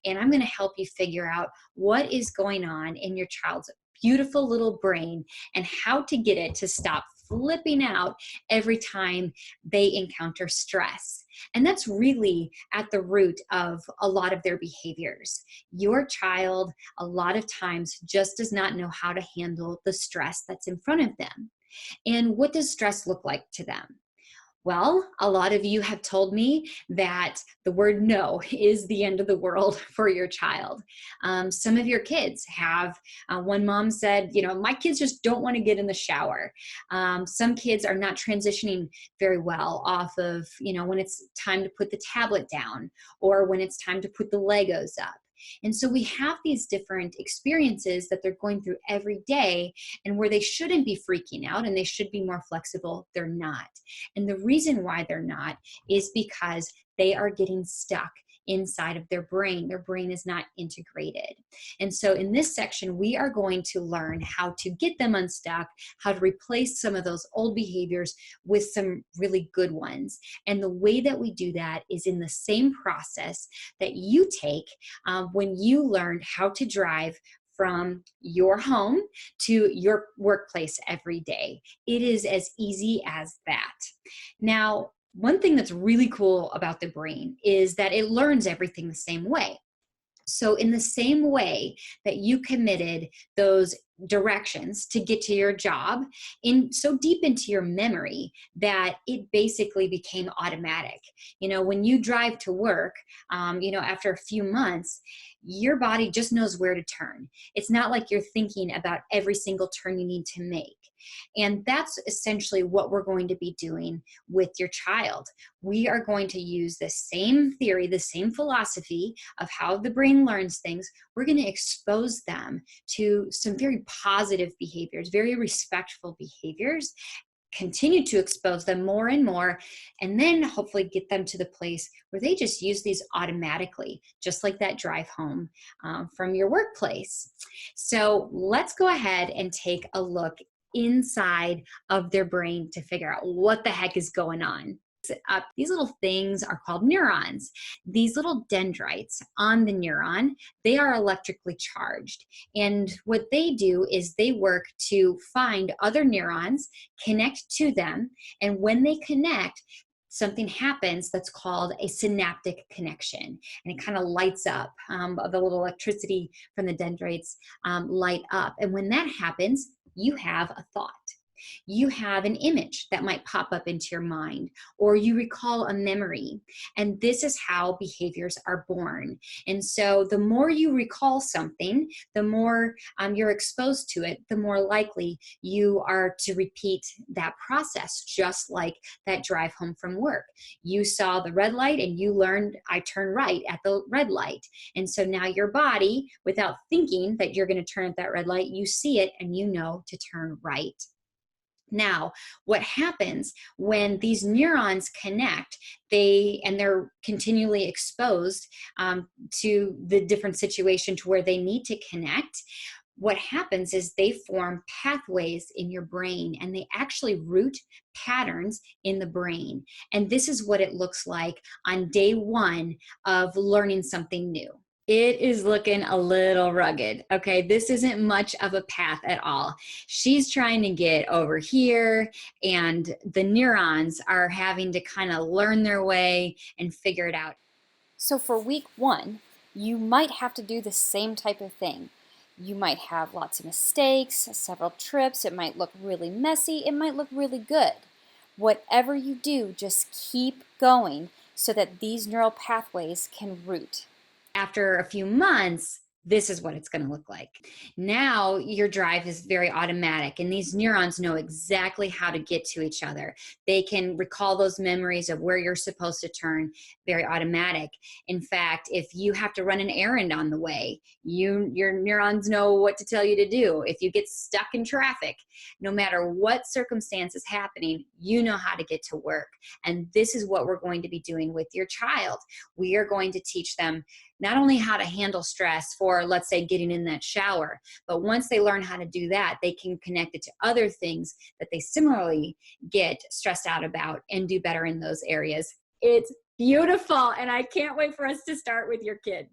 and I'm going to help you figure out what is going on in your child's beautiful little brain and how to get it to stop flipping out every time they encounter stress. And that's really at the root of a lot of their behaviors. Your child, a lot of times, just does not know how to handle the stress that's in front of them. And what does stress look like to them? Well, a lot of you have told me that the word no is the end of the world for your child. Some of your kids have, one mom said, my kids just don't want to get in the shower. Some kids are not transitioning very well off of, when it's time to put the tablet down or when it's time to put the Legos up. And so we have these different experiences that they're going through every day, and where they shouldn't be freaking out and they should be more flexible, they're not. And the reason why they're not is because they are getting stuck inside of their brain. Their brain is not integrated. And so in this section, we are going to learn how to get them unstuck, how to replace some of those old behaviors with some really good ones. And the way that we do that is in the same process that you take when you learned how to drive from your home to your workplace every day. It is as easy as that. Now, one thing that's really cool about the brain is that it learns everything the same way. So in the same way that you committed those directions to get to your job in so deep into your memory that it basically became automatic. When you drive to work, after a few months, your body just knows where to turn. It's not like you're thinking about every single turn you need to make. And that's essentially what we're going to be doing with your child. We are going to use the same theory, the same philosophy of how the brain learns things. We're going to expose them to some very positive behaviors, very respectful behaviors, continue to expose them more and more, and then hopefully get them to the place where they just use these automatically, just like that drive home from your workplace. So let's go ahead and take a look inside of their brain to figure out what the heck is going on. These little things are called neurons. These little dendrites on the neuron, they are electrically charged. And what they do is they work to find other neurons, connect to them, and when they connect, something happens that's called a synaptic connection, and it kind of lights up. The little electricity from the dendrites light up. And when that happens, you have a thought. You have an image that might pop up into your mind, or you recall a memory. And this is how behaviors are born. And so the more you recall something, the more you're exposed to it, the more likely you are to repeat that process, just like that drive home from work. You saw the red light and you learned, I turn right at the red light. And so now your body, without thinking that you're going to turn at that red light, you see it and you know to turn right. Now, what happens when these neurons connect, they're continually exposed to the different situation to where they need to connect. What happens is they form pathways in your brain, and they actually root patterns in the brain. And this is what it looks like on day one of learning something new. It is looking a little rugged, okay? This isn't much of a path at all. She's trying to get over here, and the neurons are having to kind of learn their way and figure it out. So for week 1, you might have to do the same type of thing. You might have lots of mistakes, several trips. It might look really messy. It might look really good. Whatever you do, just keep going so that these neural pathways can root. After a few months, this is what it's going to look like. Now your drive is very automatic, and these neurons know exactly how to get to each other. They can recall those memories of where you're supposed to turn, very automatic. In fact, if you have to run an errand on the way, your neurons know what to tell you to do. If you get stuck in traffic, no matter what circumstance is happening, you know how to get to work. And this is what we're going to be doing with your child. We are going to teach them not only how to handle stress for, let's say, getting in that shower, but once they learn how to do that, they can connect it to other things that they similarly get stressed out about and do better in those areas. It's beautiful, and I can't wait for us to start with your kid.